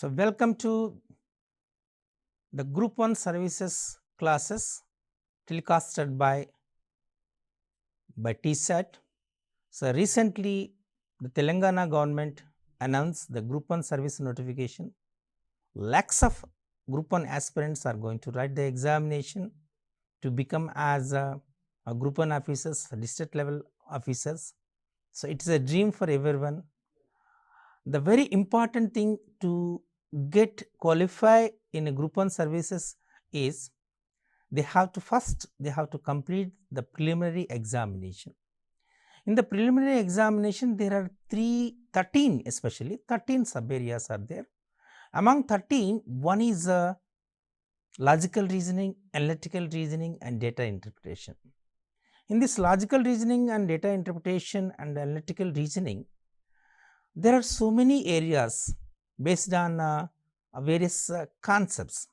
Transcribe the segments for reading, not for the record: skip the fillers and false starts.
So, welcome to the Group 1 services classes telecasted by TSAT. So, recently the Telangana government announced the Group 1 service notification. Lakhs of Group 1 aspirants are going to write the examination to become as a Group 1 officers, district level officers. So, it is a dream for everyone. The very important thing to get qualified in a Group 1 services is they have to complete the preliminary examination. In the preliminary examination, there are 13 sub areas are there. Among 13, one is logical reasoning, analytical reasoning and data interpretation. In this logical reasoning and data interpretation and analytical reasoning, there are so many areas based on various concepts.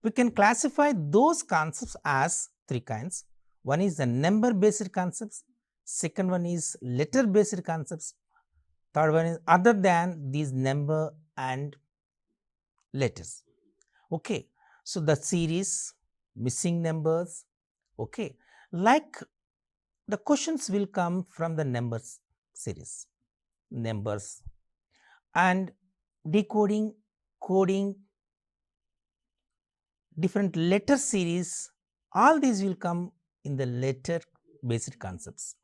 We can classify those concepts as three kinds. One is the number based concepts, second one is letter based concepts, third one is other than these number and letters. Okay. So, the series, missing numbers, okay, like the questions will come from the numbers series, numbers and decoding, coding, different letter series, all these will come in the letter based concepts.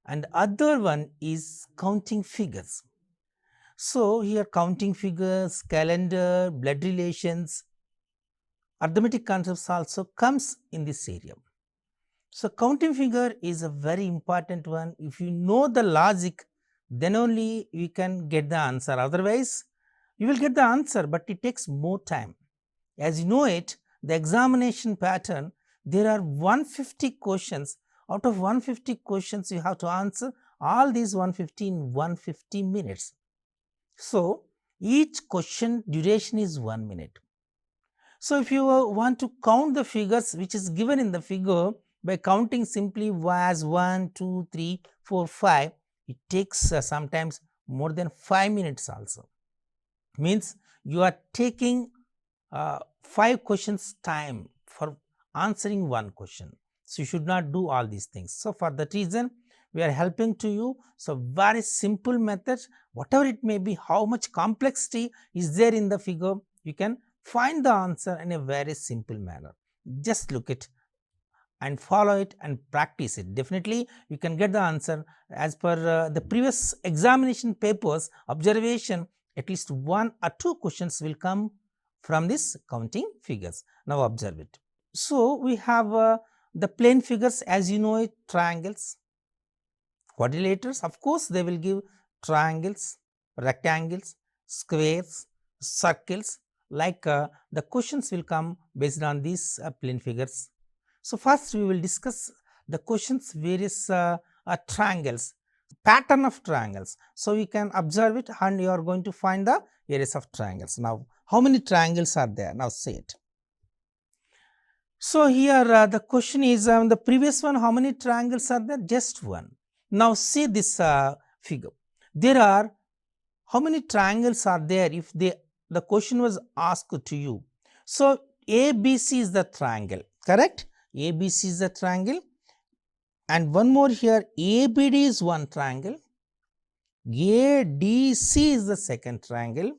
And other one is counting figures. So, here counting figures, calendar, blood relations, arithmetic concepts also comes in this area. So, counting figure is a very important one. If you know the logic, then only you can get the answer. Otherwise, you will get the answer, but it takes more time. As you know it, the examination pattern, there are 150 questions. Out of 150 questions, you have to answer all these 150 in 150 minutes. So, each question duration is 1 minute. So, if you want to count the figures which is given in the figure by counting simply as 1, 2, 3, 4, 5, it takes sometimes more than 5 minutes also. Means you are taking 5 questions time for answering one question. So, you should not do all these things. So, for that reason, we are helping to you. So, very simple method, whatever it may be, how much complexity is there in the figure, you can find the answer in a very simple manner. Just look it and follow it and practice it. Definitely, you can get the answer as per the previous examination papers observation. At least 1 or 2 questions will come from this counting figures. Now, observe it. So, we have the plane figures, as you know it, triangles, quadrilaters, of course, they will give triangles, rectangles, squares, circles, like the questions will come based on these plane figures. So, first we will discuss the questions various triangles, pattern of triangles. So, we can observe it and you are going to find the areas of triangles. Now, how many triangles are there? Now, say it. So, here the question is the previous one, how many triangles are there? Just one. Now, see this figure. There are how many triangles are there if the question was asked to you. So, ABC is the triangle, correct? ABC is the triangle, and one more here, ABD is one triangle, ADC is the second triangle,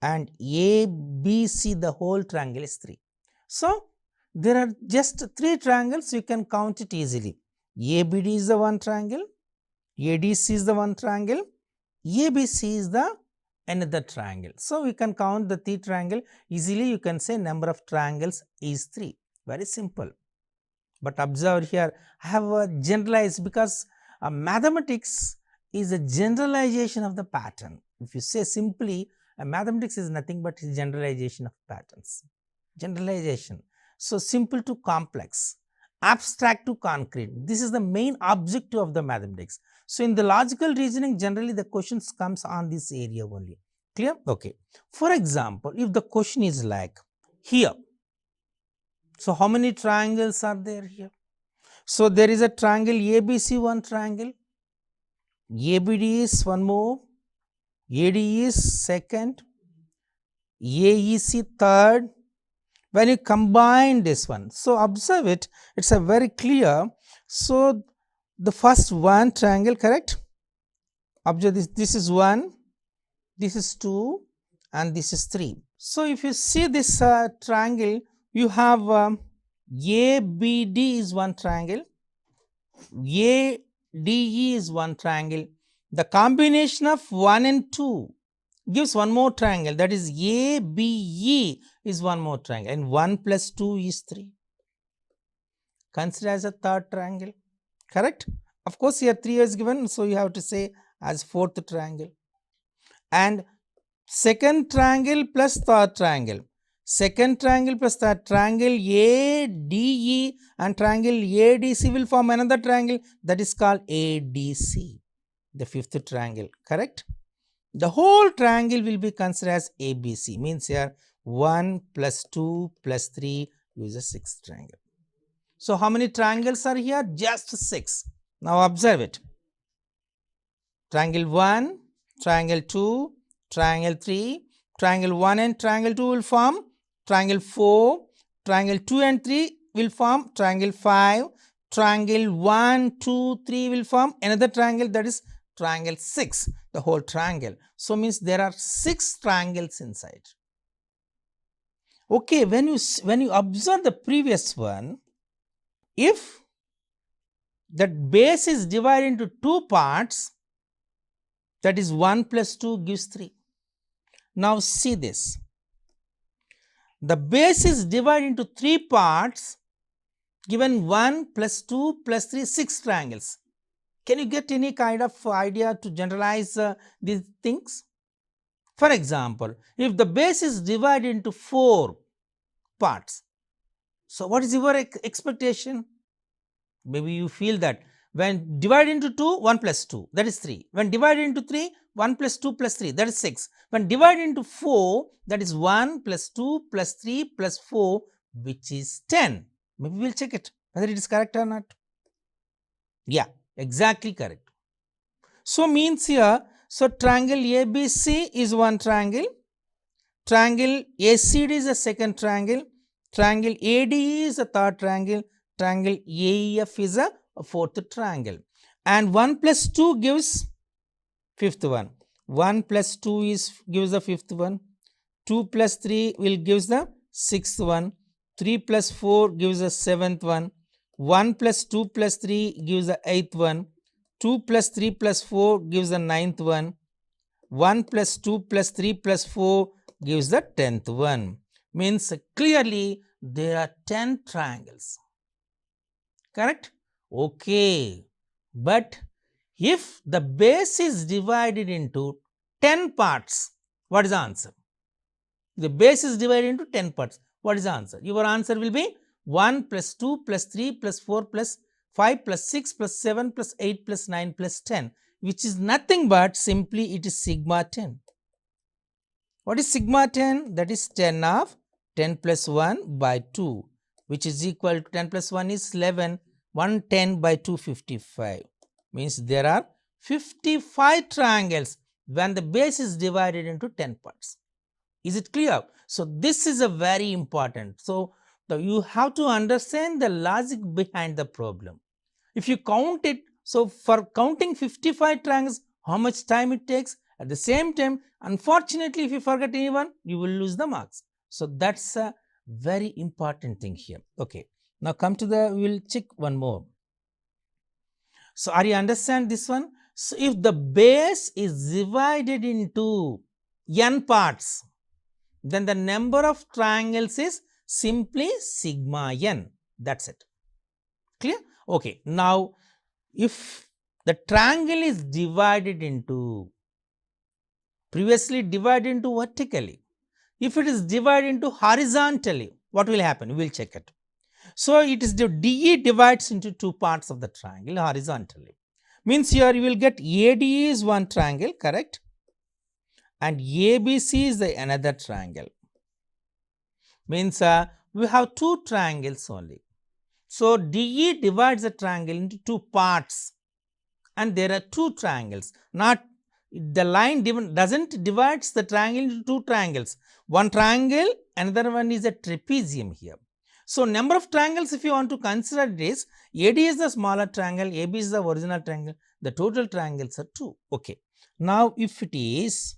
and ABC the whole triangle is 3. So, there are just 3 triangles, you can count it easily. ABD is the one triangle, ADC is the one triangle, ABC is the another triangle. So, we can count the 3 triangle easily. You can say number of triangles is 3. Very simple. But observe here, I have generalized because mathematics is a generalization of the pattern. If you say simply, mathematics is nothing but generalization of patterns. Generalization. So, simple to complex, abstract to concrete. This is the main objective of the mathematics. So, in the logical reasoning, generally the questions comes on this area only. Clear? Okay. For example, if the question is like here, so how many triangles are there here? So, there is a triangle ABC, one triangle, ABD is one more, ADE is second, AEC third. When you combine this one, so observe it, it's a very clear. So the first one triangle, correct? Observe this, this is 1, this is 2, and this is 3. So if you see this triangle, you have ABD is one triangle, ADE is one triangle. The combination of 1 and 2 gives one more triangle, that is ABE is one more triangle, and 1 plus 2 is 3. Consider as a third triangle, correct? Of course, here 3 is given, so you have to say as fourth triangle. And second triangle plus third triangle, second triangle plus third triangle ADE and triangle ADC will form another triangle, that is called ADC, the fifth triangle, correct? The whole triangle will be considered as ABC, means here 1 plus 2 plus 3 is a sixth triangle. So how many triangles are here? Just 6. Now observe it. Triangle 1, triangle 2, triangle 3, triangle 1 and triangle 2 will form triangle 4, triangle 2 and 3 will form triangle 5, triangle 1, 2, 3 will form another triangle, that is triangle 6, the whole triangle. So means there are 6 triangles inside. Okay, when you observe the previous one, if that base is divided into 2 parts, that is 1 plus 2 gives 3. Now see this. The base is divided into 3 parts, given 1 plus 2 plus 3, 6 triangles. Can you get any kind of idea to generalize these things? For example, if the base is divided into 4 parts, so what is your expectation? Maybe you feel that when divided into 2, 1 plus 2, that is 3. When divided into 3, 1 plus 2 plus 3, that is 6. When divided into 4, that is 1 plus 2 plus 3 plus 4, which is 10. Maybe we will check it, whether it is correct or not. Yeah, exactly correct. So means here, so triangle ABC is one triangle, triangle ACD is a second triangle, triangle ADE is a third triangle, triangle AEF is a fourth triangle, and 1 plus 2 gives fifth one, 1 plus 2 gives the fifth one, 2 plus 3 will gives the sixth one, 3 plus 4 gives the seventh one, 1 plus 2 plus 3 gives the eighth one, 2 plus 3 plus 4 gives the ninth one, 1 plus 2 plus 3 plus 4 gives the 10th one. Means clearly there are 10 triangles, correct? Okay, but if the base is divided into 10 parts, what is the answer? The base is divided into 10 parts, what is the answer? Your answer will be 1 plus 2 plus 3 plus 4 plus 5 plus 6 plus 7 plus 8 plus 9 plus 10, which is nothing but simply it is sigma 10. What is sigma 10? That is 10 of 10 plus 1 by 2, which is equal to 10 plus 1 is 11, 110 by 2, 55. Means there are 55 triangles when the base is divided into 10 parts. Is it clear? So this is a very important. So you have to understand the logic behind the problem. If you count it, so for counting 55 triangles, how much time it takes? At the same time, unfortunately, if you forget anyone, you will lose the marks. So that's a very important thing here. Okay, now come to we will check one more. So are you understand this one? So if the base is divided into n parts, then the number of triangles is simply sigma n. That's it. Clear? Okay. Now, if the triangle is divided into, previously divided into vertically, if it is divided into horizontally, what will happen? We will check it. So it is the DE divides into 2 parts of the triangle horizontally. Means here you will get ADE is one triangle, correct? And ABC is the another triangle. Means we have 2 triangles only. So DE divides the triangle into 2 parts, and there are 2 triangles. Not the line doesn't divides the triangle into two triangles. One triangle, another one is a trapezium here. So, number of triangles if you want to consider it is AD is the smaller triangle, AB is the original triangle, the total triangles are 2. Okay. Now, if it is,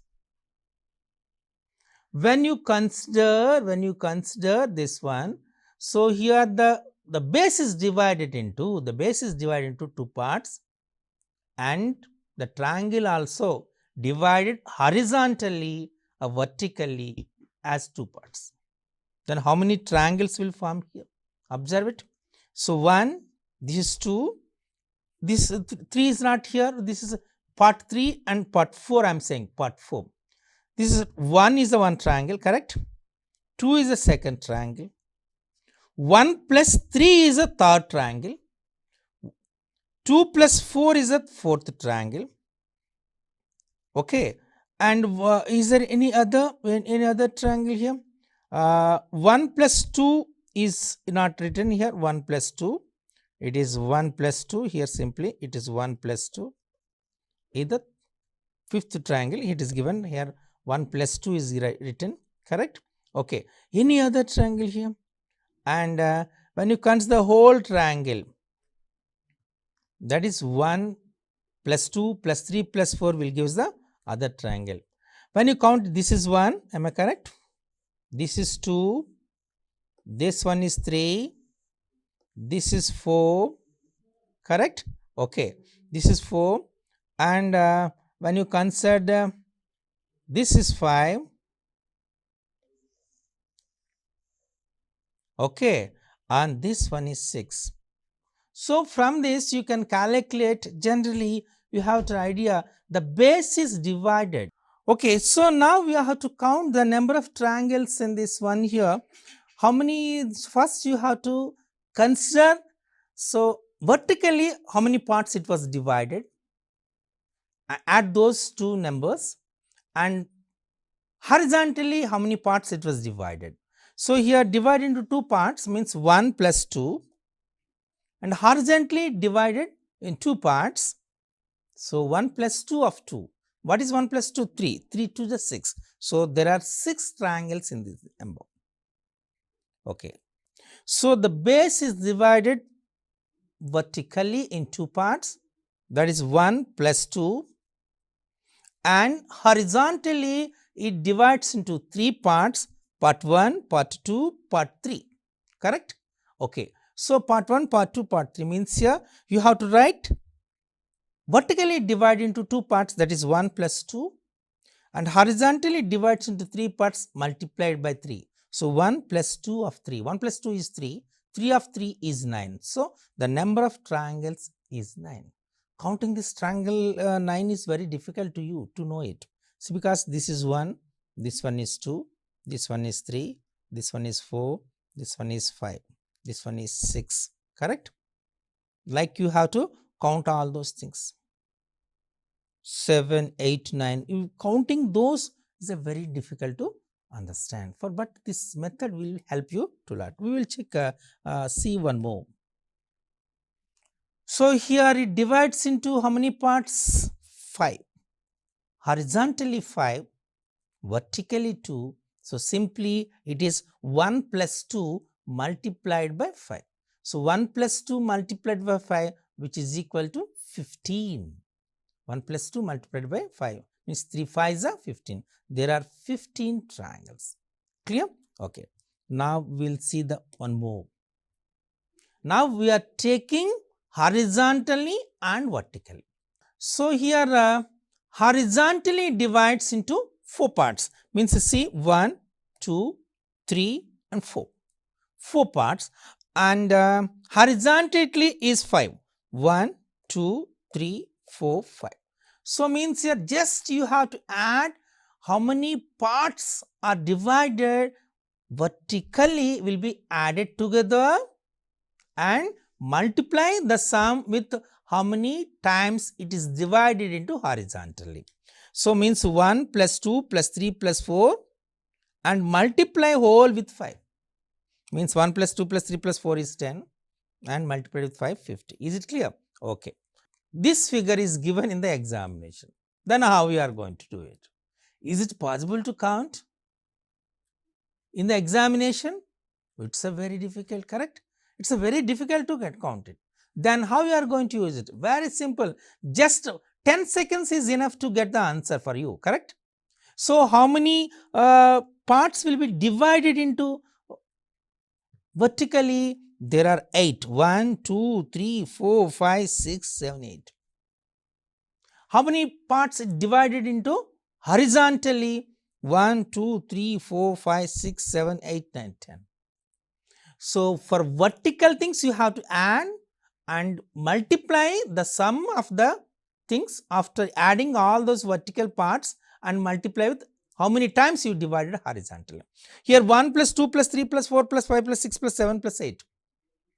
when you consider this one, so here the base is divided into two parts, and the triangle also divided horizontally or vertically as two parts. Then how many triangles will form here? Observe it. So, 1, this is 2, this 3 is not here, this is part 3 and part 4 I am saying, part 4. This is 1 is the one triangle, correct? 2 is the second triangle. 1 plus 3 is a third triangle. 2 plus 4 is a fourth triangle. Okay. And is there any other triangle here? 1 plus 2 is not written here, 1 plus 2. It is 1 plus 2 here, simply it is 1 plus 2. Is the fifth triangle, it is given here 1 plus 2 is written, correct? Okay. Any other triangle here? And when you consider the whole triangle, that is 1 plus 2 plus 3 plus 4 will give us the other triangle. When you count, this is 1, am I correct? This is 2, this one is 3, this is 4, correct? Okay, this is 4, and when you consider this is 5, okay, and this one is 6. So, from this you can calculate, generally you have the idea the base is divided. Okay, so now we have to count the number of triangles in this one here. How many? First you have to consider, so vertically how many parts it was divided, add those two numbers, and horizontally how many parts it was divided. So, here divided into two parts means 1 plus 2, and horizontally divided in two parts. So, 1 plus 2 of 2. What is 1 plus 2? 3. 3 to the 6. So, there are 6 triangles in this embo. Okay. So, the base is divided vertically in two parts, that is 1 plus 2, and horizontally it divides into 3 parts, part 1, part 2, part 3, correct? Okay. So, part 1, part 2, part 3 means here you have to write vertically divide into two parts, that is 1 plus 2, and horizontally divides into 3 parts multiplied by 3. So, 1 plus 2 of 3, 1 plus 2 is 3, 3 of 3 is 9. So, the number of triangles is 9. Counting this triangle 9 is very difficult to you to know it. See, because this is 1, this one is 2, this one is 3, this one is 4, this one is 5, this one is 6, correct? Like you have to count all those things. 7, 8, 9. Counting those is a very difficult to understand. But this method will help you to learn. We will check, see one more. So, here it divides into how many parts? 5. Horizontally 5, vertically 2. So, simply it is 1 plus 2 multiplied by 5. So, 1 plus 2 multiplied by 5, which is equal to 15. 1 plus 2 multiplied by 5 means 3 5s are 15. There are 15 triangles. Clear? Okay. Now, we will see the one more. Now, we are taking horizontally and vertically. So, here horizontally divides into 4 parts, means see 1, 2, 3 and 4. 4 parts, and horizontally is 5. 1, 2, 3, 4, 5. So, means here just you have to add how many parts are divided vertically will be added together and multiply the sum with how many times it is divided into horizontally. So, means 1 plus 2 plus 3 plus 4 and multiply whole with 5. Means 1 plus 2 plus 3 plus 4 is 10 and multiply with 5, 50. Is it clear? Okay. This figure is given in the examination. Then how we are going to do it? Is it possible to count in the examination? It's a very difficult, correct? It's a very difficult to get counted. Then how we are going to use it? Very simple. Just 10 seconds is enough to get the answer for you, correct? So how many parts will be divided into vertically? There are 8. 1, 2, 3, 4, 5, 6, 7, 8. How many parts divided into horizontally? 1, 2, 3, 4, 5, 6, 7, 8, 9, 10. So for vertical things you have to add and multiply the sum of the things after adding all those vertical parts and multiply with how many times you divided horizontally. Here 1 plus 2 plus 3 plus 4 plus 5 plus 6 plus 7 plus 8.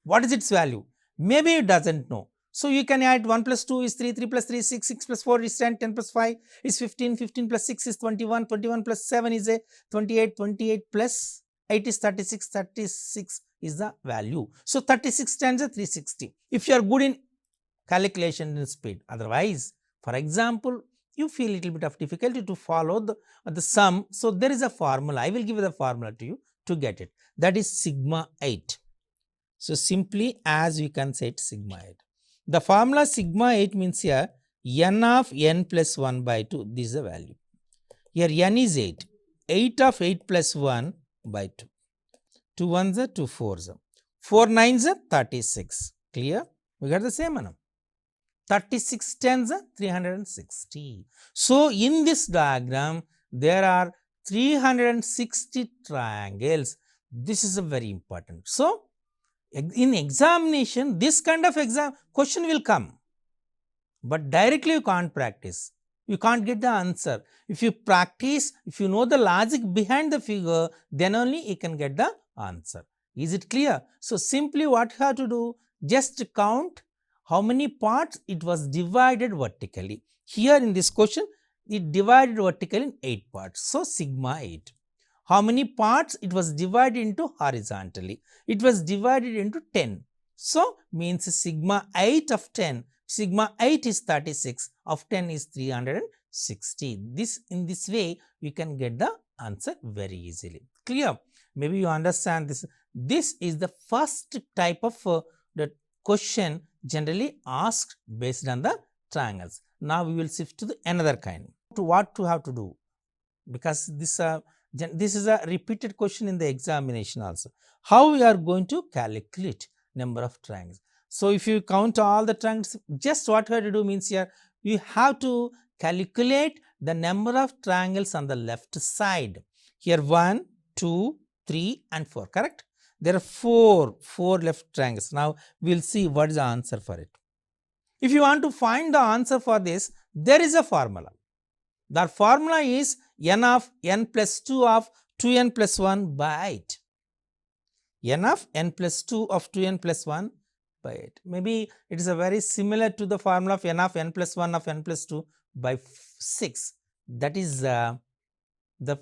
What is its value? Maybe it doesn't know. So you can add 1 plus 2 is 3, 3 plus 3 is 6, 6 plus 4 is 10, 10 plus 5 is 15, 15 plus 6 is 21, 21 plus 7 is a 28, 28 plus 8 is 36, 36 is the value. So 36 times a 360. If you are good in calculation in speed, otherwise, for example, you feel a little bit of difficulty to follow the sum. So there is a formula. I will give the formula to you to get it. That is sigma 8. So simply as we can say it sigma 8. The formula sigma 8 means here n of n plus 1 by 2. This is the value. Here n is 8. 8 of 8 plus 1 by 2. 2 1s are 2 4s. 4 9s are 36. Clear? We got the same one. 36 10s are 360. So in this diagram there are 360 triangles. This is a very important. So in examination this kind of question will come, but directly you can't practice. You can't get the answer. If you practice, if you know the logic behind the figure, then only you can get the answer. Is it clear? So simply what you have to do, just count how many parts it was divided vertically. Here in this question, it divided vertically in 8 parts. So sigma 8. How many parts it was divided into horizontally? It was divided into 10. So means sigma 8 of 10. Sigma 8 is 36, of 10 is 360. In this way, you can get the answer very easily. Clear? Maybe you understand this. This is the first type of the question generally asked based on the triangles. Now we will shift to the another kind. What to have to do? Because this is a repeated question in the examination also. How we are going to calculate number of triangles? So if you count all the triangles, just what you have to do means here you have to calculate the number of triangles on the left side. Here 1, 2, 3 and 4, correct? There are four left triangles. Now we will see what is the answer for it. If you want to find the answer for this, there is a formula. The formula is n of n plus 2 of 2n plus 1 by 8. N of n plus 2 of 2n plus 1 by 8. Maybe it is a very similar to the formula of n plus 1 of n plus 2 by 6. That is the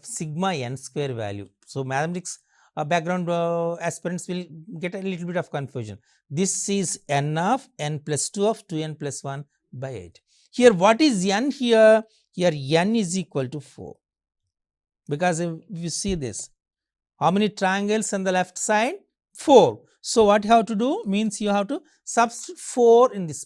sigma n square value. So mathematics background aspirants will get a little bit of confusion. This is n of n plus 2 of 2n plus 1 by 8. Here what is n here? Here n is equal to 4. Because if you see this, how many triangles on the left side? 4. So what you have to do means you have to substitute 4 in this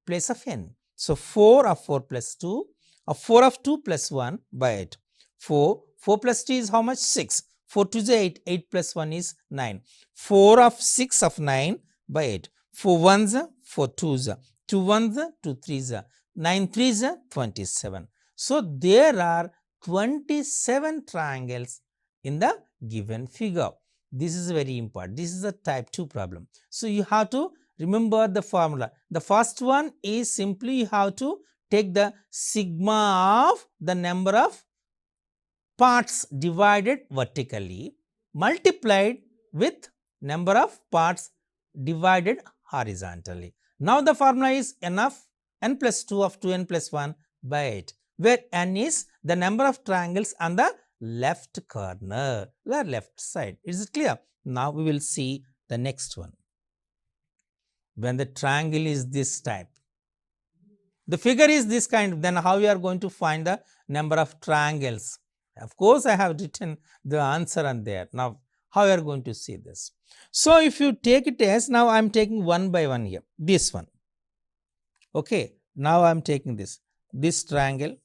place of n. So 4 of 4 plus 2, of 4 of 2 plus 1 by 8. 4 plus 2 is how much? 6. 4 2 is 8, 8 plus 1 is 9. 4 of 6 of 9 by 8. 4 1s, 4 2s, 2 1s, 2 3s, 9 3s, 27. So there are 27 triangles in the given figure. This is very important. This is a type 2 problem. So you have to remember the formula. The first one is simply you have to take the sigma of the number of parts divided vertically multiplied with number of parts divided horizontally. Now the formula is n of n plus 2 of 2n plus 1 by 8, where n is the number of triangles on the left corner, the left side. Is it clear? Now we will see the next one. When the triangle is this type, The figure is this kind, then how you are going to find the number of triangles? Of course, I have written the answer on there. Now, how you are going to see this? So, if you take it as, now I am taking one by one here, this one. Okay, now I am taking this triangle.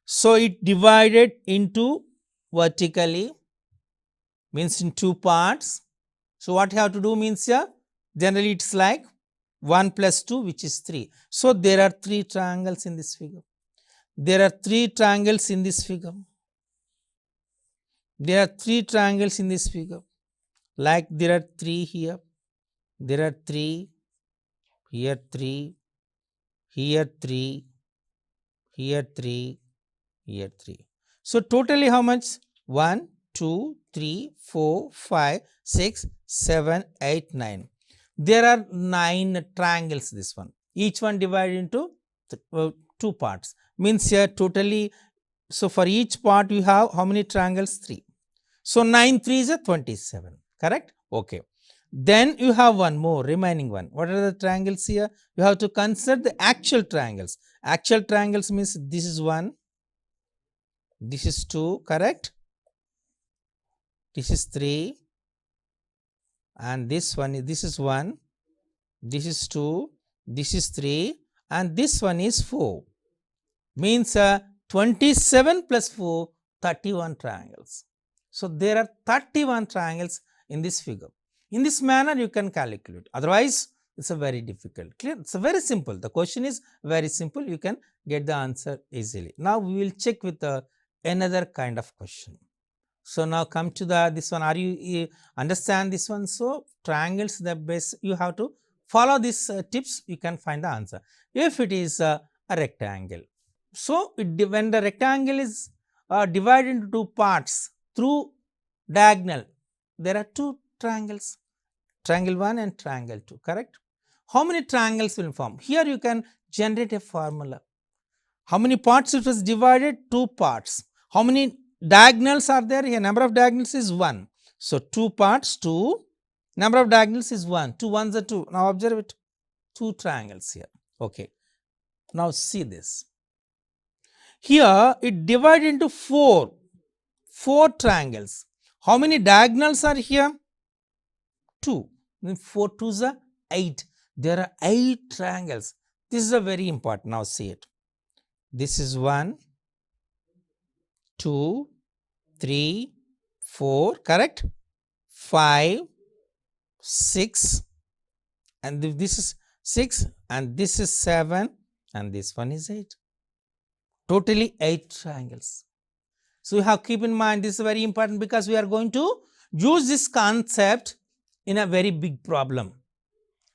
So, it divided into vertically, means in two parts. So, what you have to do means here, generally it is like 1 plus 2, which is 3. So, there are 3 triangles in this figure. There are 3 triangles in this figure. There are 3 triangles in this figure. Like there are 3 here. There are 3. Here 3. Here 3. Here 3. Here 3. So, totally how much? 1, 2, 3, 4, 5, 6, 7, 8, 9. There are 9 triangles, this one. Each one divided into 2 parts. Means here totally, so for each part you have how many triangles? 3. So, 9 3 is a 27, correct? Okay. Then you have one more, remaining one. What are the triangles here? You have to consider the actual triangles. Actual triangles means this is 1, this is 2, correct? This is 3, and this one, this is 1, this is 2, this is 3, and this one is 4. Means 27 plus 4, 31 triangles. So, there are 31 triangles in this figure. In this manner, you can calculate. Otherwise, it is a very difficult. Clear? It is very simple. The question is very simple. You can get the answer easily. Now, we will check with another kind of question. So, now come to this one. Are you understand this one? So, triangles, the base, you have to follow these tips, you can find the answer. If it is a rectangle. So, when the rectangle is divided into 2 parts through diagonal, there are 2 triangles, triangle 1 and triangle 2, correct? How many triangles will form? Here you can generate a formula. How many parts it was divided? 2 parts. How many diagonals are there? Here number of diagonals is 1. So, 2 parts, 2, number of diagonals is 1, 2 ones are 2. Now, observe it, 2 triangles here. Okay. Now, see this. Here it divided into 4 triangles. How many diagonals are here? 2. 4 2s are 8. There are 8 triangles. This is a very important. Now, see it. This is 1, 2, 3, 4, correct? 5, 6, and this is 6, and this is 7, and this one is 8. Totally 8 triangles. So, you have to keep in mind, this is very important because we are going to use this concept in a very big problem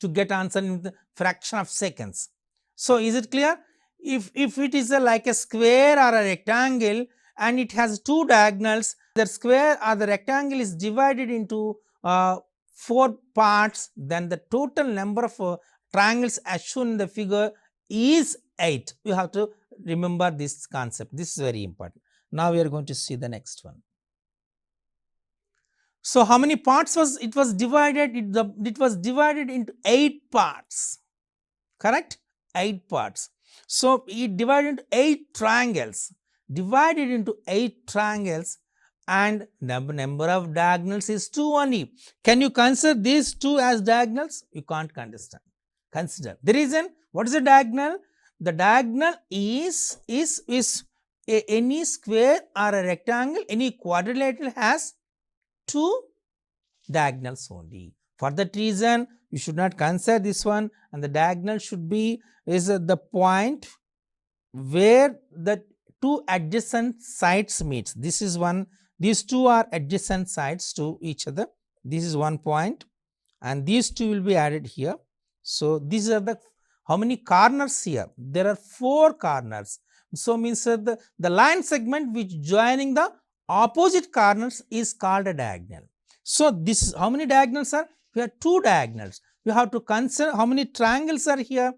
to get answer in the fraction of seconds. So, is it clear? If it is like a square or a rectangle and it has 2 diagonals, the square or the rectangle is divided into 4 parts, then the total number of triangles as shown in the figure is 8. You have to remember this concept. This is very important. Now, we are going to see the next one. So, how many parts was it was divided? It was divided into 8 parts, correct? 8 parts. So, it divided into 8 triangles, divided into 8 triangles, and number of diagonals is 2 only. Can you consider these 2 as diagonals? You can't understand. Consider. The reason, what is the diagonal? The diagonal is any square or a rectangle, any quadrilateral has 2 diagonals only. For that reason, you should not consider this one, and the diagonal should be the point where the 2 adjacent sides meets. This is one, these 2 are adjacent sides to each other. This is one point, and these 2 will be added here. So, these are the, how many corners here? There are 4 corners. So, means the line segment which joining the opposite corners is called a diagonal. So, this is how many diagonals are? We have 2 diagonals. You have to consider how many triangles are here?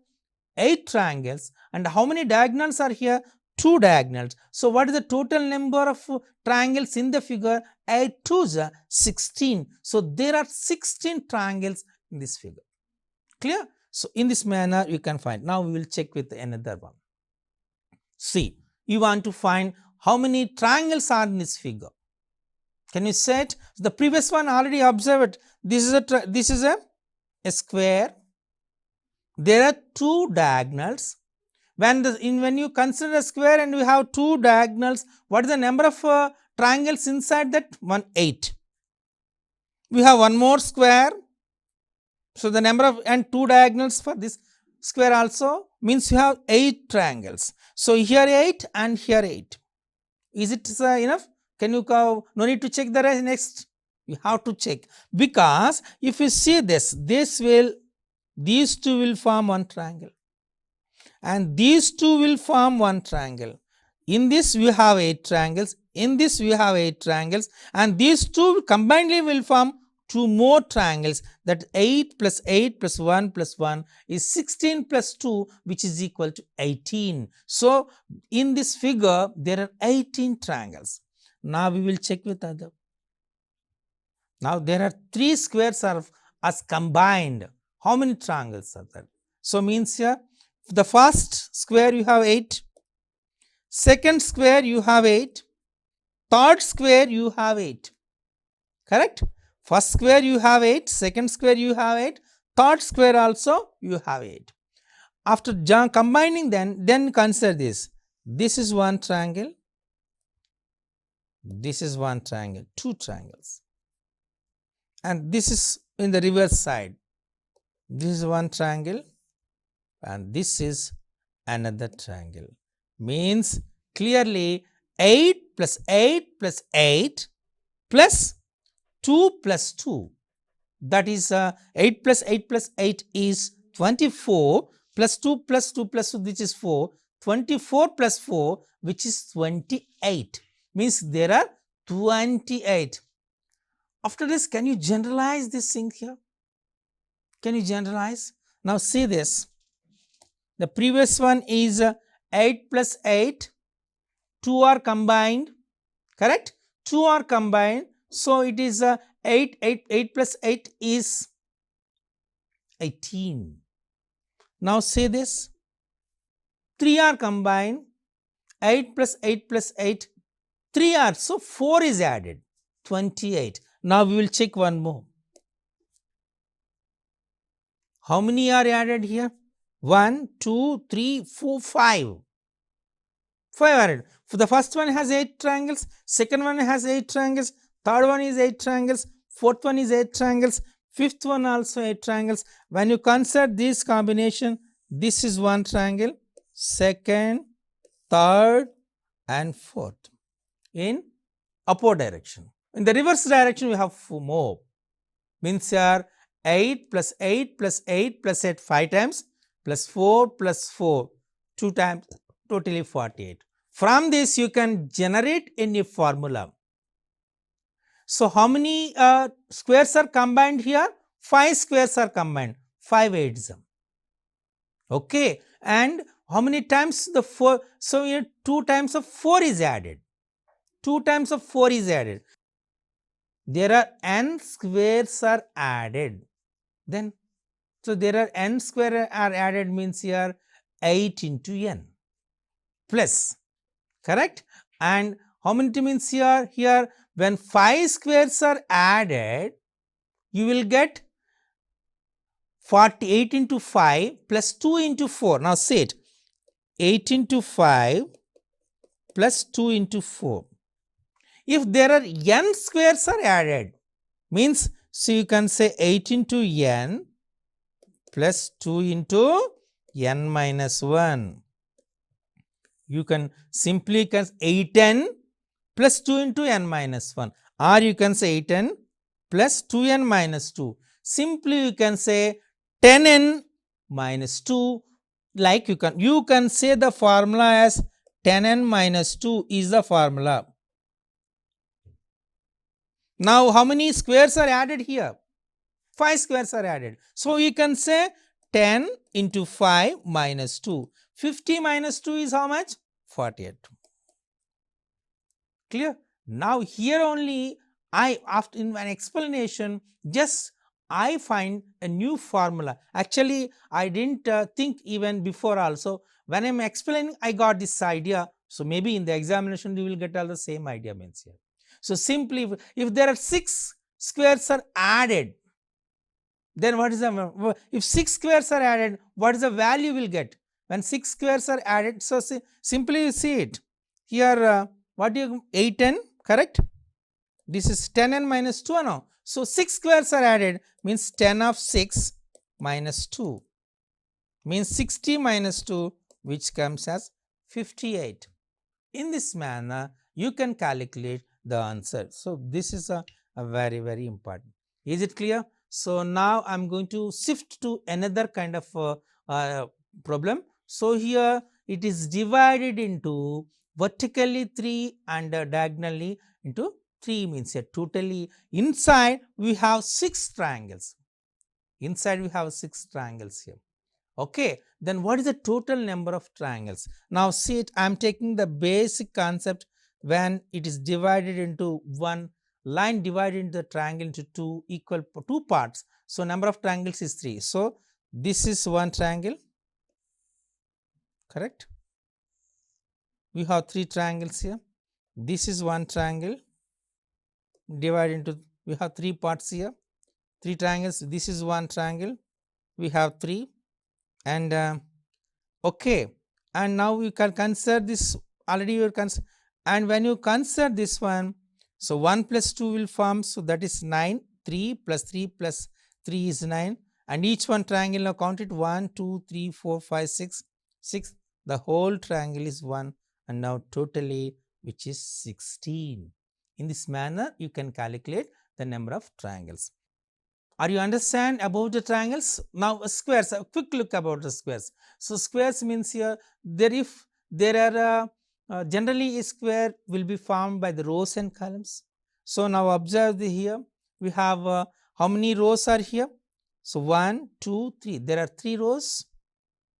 8 triangles. And how many diagonals are here? 2 diagonals. So, what is the total number of triangles in the figure? 8 2s are 16. So, there are 16 triangles in this figure. Clear? So, in this manner you can find. Now, we will check with another one. See, you want to find how many triangles are in this figure. Can you say it? The previous one already observed. This is a square. There are two diagonals. When you consider a square and you have two diagonals, what is the number of triangles inside that? 8. We have one more square. So, the number of and two diagonals for this square also means you have 8 triangles. So, here 8 and here 8. Is it enough? Can you go? No need to check the rest next. You have to check, because if you see these two will form one triangle, and these two will form one triangle. In this we have 8 triangles, in this we have 8 triangles, and these two combinedly will form 2 more triangles, that 8 plus 8 plus 1 plus 1 is 16 plus 2, which is equal to 18. So, in this figure there are 18 triangles. Now, we will check with other. Now, there are 3 squares as combined. How many triangles are there? So, means here the first square you have 8, second square you have 8, third square you have 8. Correct? First square you have 8, second square you have 8, third square also you have 8. After combining then consider this. This is one triangle, this is one triangle, 2 triangles. And this is in the reverse side. This is one triangle and this is another triangle. Means clearly 8 plus 8 plus 8 plus 2 plus 2, that is 8 plus 8 plus 8 is 24, plus 2 plus 2 plus 2, which is 4, 24 plus 4, which is 28. Means there are 28. After this, can you generalize this thing here? Can you generalize? Now, see this. The previous one is 8 plus 8, 2 are combined, correct? 2 are combined. So, it is 8 plus 8 is 18. Now, say this, 3 are combined, 8 plus 8 plus 8, 3 are, so 4 is added, 28. Now, we will check one more. How many are added here? 1, 2, 3, 4, 5. 5 added. For the first one has 8 triangles, second one has 8 triangles, third one is 8 triangles, fourth one is 8 triangles, fifth one also 8 triangles. When you consider this combination, this is one triangle, second, third and fourth in upward direction. In the reverse direction, we have 4 more. Means here 8 plus 8 plus 8 plus 8 5 times, plus 4 plus 4 2 times, totally 48. From this, you can generate any formula. So, how many squares are combined here? 5 squares are combined, 5 8s. Okay. And how many times the 4? So, here 2 times of 4 is added. 2 times of 4 is added. There are n squares are added. Then, so there are n square are added, means here 8 into n plus, correct? And how many means here? Here when 5 squares are added, you will get 48 into 5 plus 2 into 4. Now, say it, 8 into 5 plus 2 into 4. If there are n squares are added, means, so you can say 8 into n plus 2 into n minus 1. You can simply 8n plus 2 into n minus 1, or you can say 8n plus 2n minus 2. Simply you can say 10n minus 2, like you can say the formula as 10n minus 2 is the formula. Now, how many squares are added here? 5 squares are added. So, you can say 10 into 5 minus 2. 50 minus 2 is how much? 48. Clear? Now, here only after in my explanation, just I find a new formula. Actually, I didn't think even before also. When I am explaining, I got this idea. So, maybe in the examination you will get all the same idea means here. So, simply if there are 6 squares are added, then what is the, if 6 squares are added, what is the value will get? When 6 squares are added, so simply you see it. Here, what do you, 8n, correct? This is 10n minus 2 now. So, 6 squares are added means 10 of 6 minus 2 means 60 minus 2, which comes as 58. In this manner, you can calculate the answer. So, this is a very, very important. Is it clear? So, now I am going to shift to another kind of problem. So, here it is divided into vertically 3 and diagonally into 3 means here totally inside we have 6 triangles. Inside we have 6 triangles here. Okay, then what is the total number of triangles? Now see it, I am taking the basic concept when it is divided into one line divided into the triangle into two equal 2 parts. So number of triangles is 3. So this is one triangle, correct? We have 3 triangles here. This is one triangle divided into, we have 3 parts here, 3 triangles. This is one triangle, we have 3, and okay, and now we can consider this, already you consider, and when you consider this one, so 1 plus 2 will form, so that is 9, 3 plus 3 plus 3 is 9, and each one triangle, now count it, 1, 2, 3, 4, 5, 6, the whole triangle is 1, and now totally which is 16. In this manner, you can calculate the number of triangles. Are you understand about the triangles? Now squares, a quick look about the squares. So squares means here, if there are generally a square will be formed by the rows and columns. So now observe here, we have how many rows are here? So 1, 2, 3, there are 3 rows,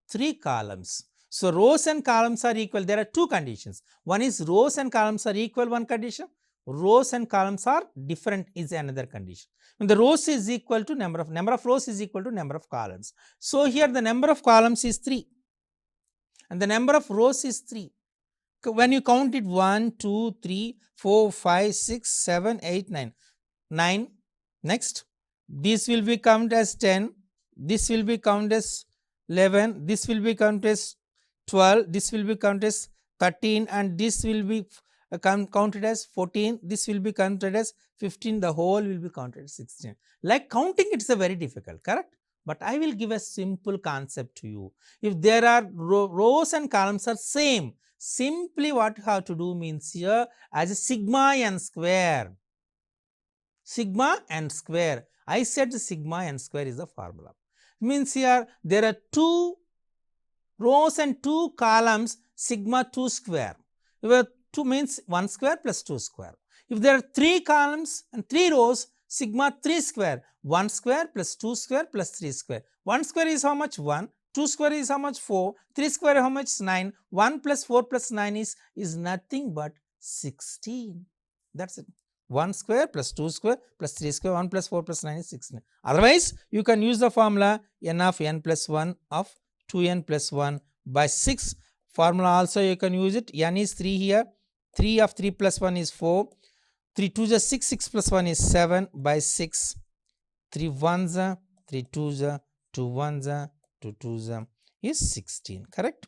3 columns. So rows and columns are equal, there are 2 conditions. One is rows and columns are equal, one condition. Rows and columns are different is another condition. When the rows is equal to number of rows is equal to number of columns. So here the number of columns is 3 and the number of rows is 3. When you count it 1, 2, 3, 4, 5, 6, 7, 8, 9. Next, this will be counted as 10, this will be counted as 11, this will be counted as 12, this will be counted as 13, and this will be counted as 14, this will be counted as 15, the whole will be counted as 16. Like counting, it's a very difficult, correct? But I will give a simple concept to you. If there are rows and columns are same, simply what you have to do means here as a sigma n square. Sigma n square. I said sigma n square is the formula. Means here there are 2 rows and 2 columns, sigma 2 square. Where 2 means 1 square plus 2 square. If there are 3 columns and 3 rows, sigma 3 square, 1 square plus 2 square plus 3 square. 1 square is how much? 1. 2 square is how much? 4. 3 square how much? 9. 1 plus 4 plus 9 is nothing but 16. That's it. 1 square plus 2 square plus 3 square, 1 plus 4 plus 9 is 16. Otherwise, you can use the formula n of n plus 1 of 2n plus 1 by 6. Formula also you can use it. N is 3 here. 3 of 3 plus 1 is 4. 3 2s are 6, 6 plus 1 is 7 by 6. 3 1s are 3 2s are 2 1s are 2 2s are is 16. Correct?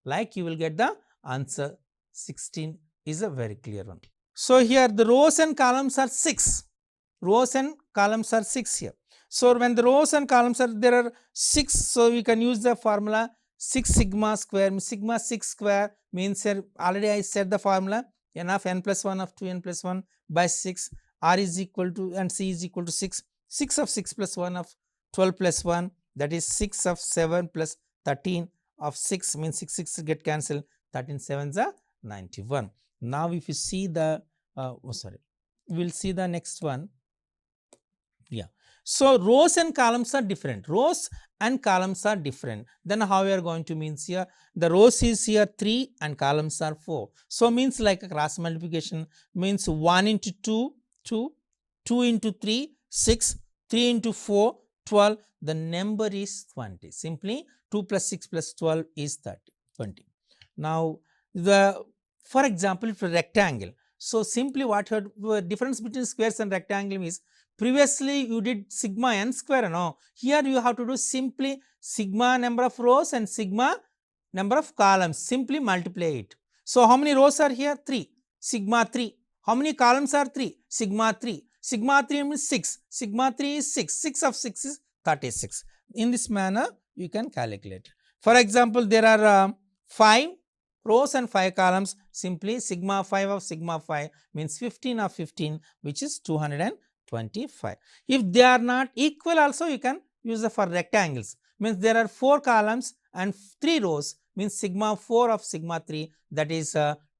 Like you will get the answer 16 is a very clear one. So here the rows and columns are 6. Rows and columns are 6 here. So when the rows and columns are there are 6, so we can use the formula 6 sigma square. Sigma 6 square means here already I said the formula n of n plus 1 of 2n plus 1 by 6. R is equal to and C is equal to 6. 6 of 6 plus 1 of 12 plus 1, that is 6 of 7 plus 13 of 6 means 6 get cancelled. 13 7s are 91. Now if you see the we will see the next one. Yeah. So rows and columns are different. Rows and columns are different. Then how we are going to means here the rows is here 3 and columns are 4. So means like a cross multiplication means 1 into 2, 2, 2 into 3, 6, 3 into 4, 12. The number is 20. Simply 2 plus 6 plus 12 is 20. Now, for example, for rectangle. So, simply what the difference between squares and rectangle is, previously you did sigma n square, no? Here you have to do simply sigma number of rows and sigma number of columns, simply multiply it. So, how many rows are here? 3, sigma 3. How many columns are 3? Sigma 3. Sigma 3 means 6, sigma 3 is 6, 6 of 6 is 36. In this manner, you can calculate. For example, there are 5 rows and 5 columns, simply sigma 5 of sigma 5 means 15 of 15, which is 225. If they are not equal also, you can use for rectangles, means there are 4 columns and 3 rows, means sigma 4 of sigma 3, that is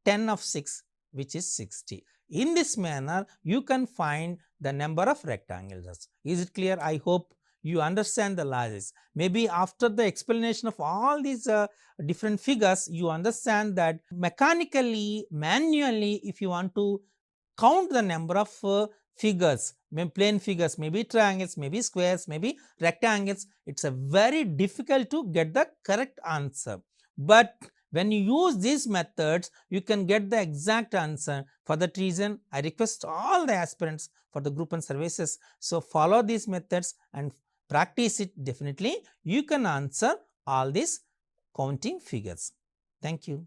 10 of 6, which is 60. In this manner, you can find the number of rectangles. Is it clear? I hope you understand the logic. Maybe after the explanation of all these different figures, you understand that mechanically, manually, if you want to count the number of figures, plane figures, maybe triangles, maybe squares, maybe rectangles, it's a very difficult to get the correct answer. But when you use these methods, you can get the exact answer. For that reason, I request all the aspirants for the group 1 services. So, follow these methods and practice it. Definitely, you can answer all these counting figures. Thank you.